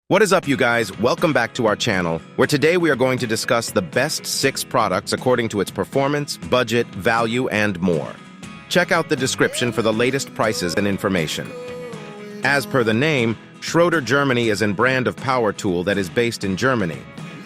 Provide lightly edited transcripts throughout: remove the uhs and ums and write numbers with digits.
What is up, you guys? Welcome back to our channel, where today we are going to discuss the best 6 products according to its performance, budget, value, and more. Check out the description for the latest prices and information. As per the name, Schroder Germany is a brand of power tool that is based in Germany.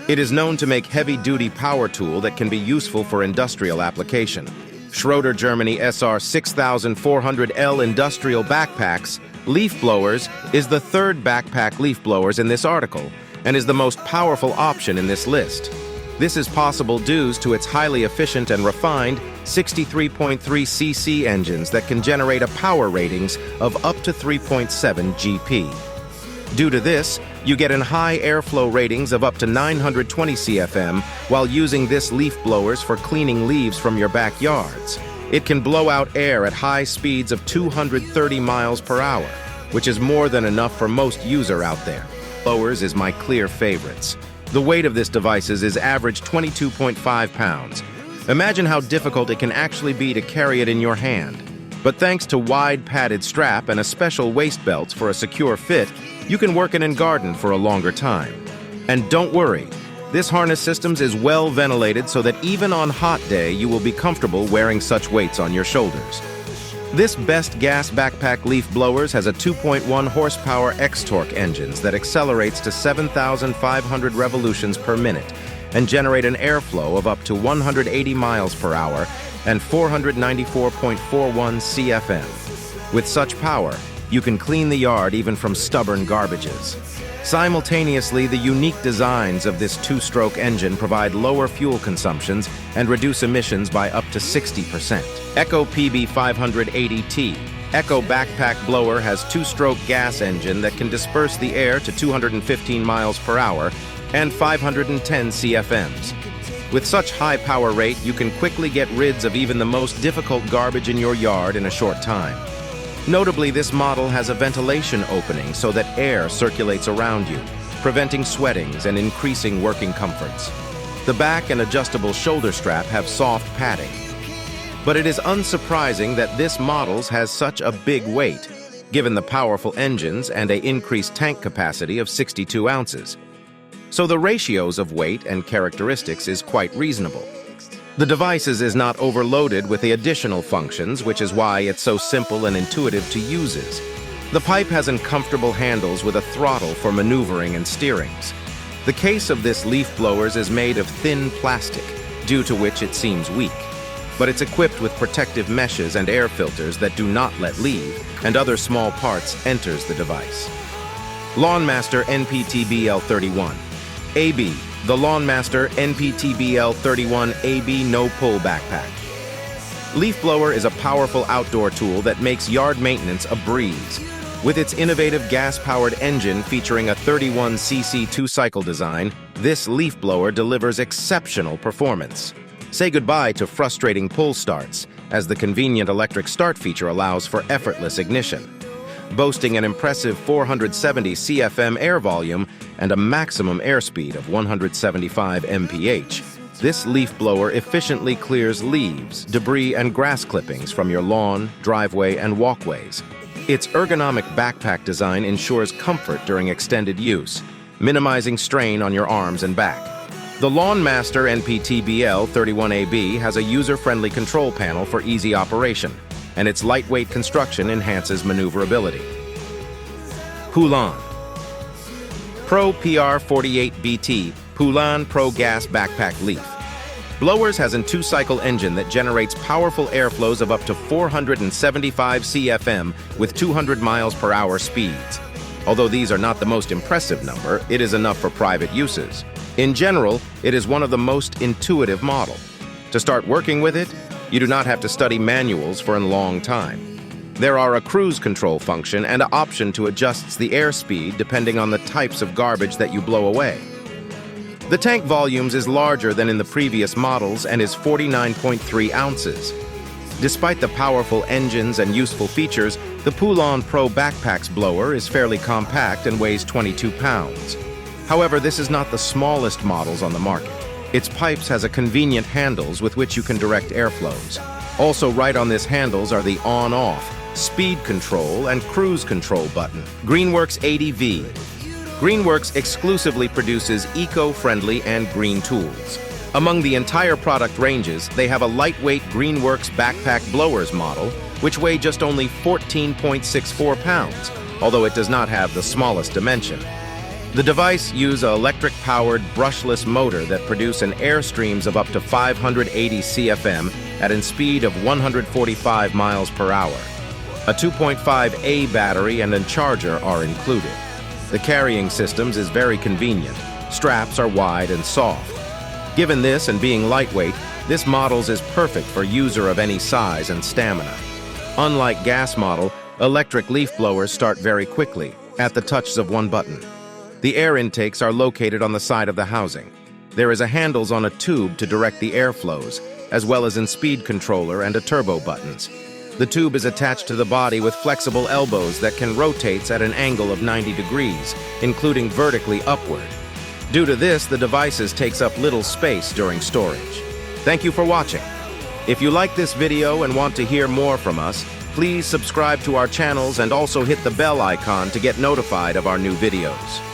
It is known to make heavy-duty power tool that can be useful for industrial application. Schroder Germany SR-6400L industrial backpacks leaf blowers is the third backpack leaf blowers in this article and is the most powerful option in this list. This is possible due to its highly efficient and refined 63.3 cc engines that can generate a power ratings of up to 3.7 GP. Due to this, you get a high airflow ratings of up to 920 CFM while using this leaf blowers for cleaning leaves from your backyards. It can blow out air at high speeds of 230 miles per hour, which is more than enough for most user out there. Blowers is my clear favorites. The weight of this device is average 22.5 pounds. Imagine how difficult it can actually be to carry it in your hand. But thanks to wide padded strap and a special waist belts for a secure fit, you can work it in garden for a longer time. And don't worry, this harness systems is well ventilated so that even on hot day you will be comfortable wearing such weights on your shoulders. This best gas backpack leaf blowers has a 2.1 horsepower X-Torque engines that accelerates to 7,500 revolutions per minute and generate an airflow of up to 180 miles per hour and 494.41 CFM. With such power, you can clean the yard even from stubborn garbages. Simultaneously, the unique designs of this 2-stroke engine provide lower fuel consumptions and reduce emissions by up to 60%. Eco PB580T Eco Backpack Blower has 2-stroke gas engine that can disperse the air to 215 miles per hour and 510 CFMs. With such high power rate, you can quickly get rid of even the most difficult garbage in your yard in a short time. Notably, this model has a ventilation opening so that air circulates around you, preventing sweatings and increasing working comforts. The back and adjustable shoulder strap have soft padding. But it is unsurprising that this model has such a big weight, given the powerful engines and an increased tank capacity of 62 ounces. So the ratios of weight and characteristics is quite reasonable. The device is not overloaded with the additional functions, which is why it's so simple and intuitive to use. The pipe has uncomfortable handles with a throttle for maneuvering and steerings. The case of this leaf blowers is made of thin plastic, due to which it seems weak. But it's equipped with protective meshes and air filters that do not let leaf and other small parts enters the device. LawnMaster NPTBL31AB The LawnMaster NPTBL31AB No-Pull Backpack. Leaf blower is a powerful outdoor tool that makes yard maintenance a breeze. With its innovative gas-powered engine featuring a 31 cc 2-cycle design, this leaf blower delivers exceptional performance. Say goodbye to frustrating pull starts, as the convenient electric start feature allows for effortless ignition. Boasting an impressive 470 CFM air volume and a maximum airspeed of 175 mph, this leaf blower efficiently clears leaves, debris, and grass clippings from your lawn, driveway, and walkways. Its ergonomic backpack design ensures comfort during extended use, minimizing strain on your arms and back. The LawnMaster NPTBL31AB has a user-friendly control panel for easy operation, and its lightweight construction enhances maneuverability. Poulan Pro PR48BT Poulan Pro Gas Backpack Leaf Blowers has a 2-cycle engine that generates powerful airflows of up to 475 CFM with 200 miles per hour speeds. Although these are not the most impressive number, it is enough for private uses. In general, it is one of the most intuitive model. To start working with it, you do not have to study manuals for a long time. There are a cruise control function and an option to adjust the airspeed depending on the types of garbage that you blow away. The tank volumes is larger than in the previous models and is 49.3 ounces. Despite the powerful engines and useful features, the Poulan Pro Backpacks blower is fairly compact and weighs 22 pounds. However, this is not the smallest models on the market. Its pipes has a convenient handles with which you can direct airflows. Also right on this handles are the on-off, speed control, and cruise control button. Greenworks 80V Greenworks exclusively produces eco-friendly and green tools. Among the entire product ranges, they have a lightweight Greenworks backpack blowers model, which weigh just only 14.64 pounds, although it does not have the smallest dimension. The device uses an electric-powered brushless motor that produce an air streams of up to 580 CFM at a speed of 145 miles per hour. A 2.5A battery and a charger are included. The carrying systems is very convenient. Straps are wide and soft. Given this and being lightweight, this model is perfect for user of any size and stamina. Unlike gas model, electric leaf blowers start very quickly, at the touch of one button. The air intakes are located on the side of the housing. There is a handles on a tube to direct the air flows, as well as in speed controller and a turbo buttons. The tube is attached to the body with flexible elbows that can rotate at an angle of 90 degrees, including vertically upward. Due to this, the devices takes up little space during storage. Thank you for watching. If you like this video and want to hear more from us, please subscribe to our channels and also hit the bell icon to get notified of our new videos.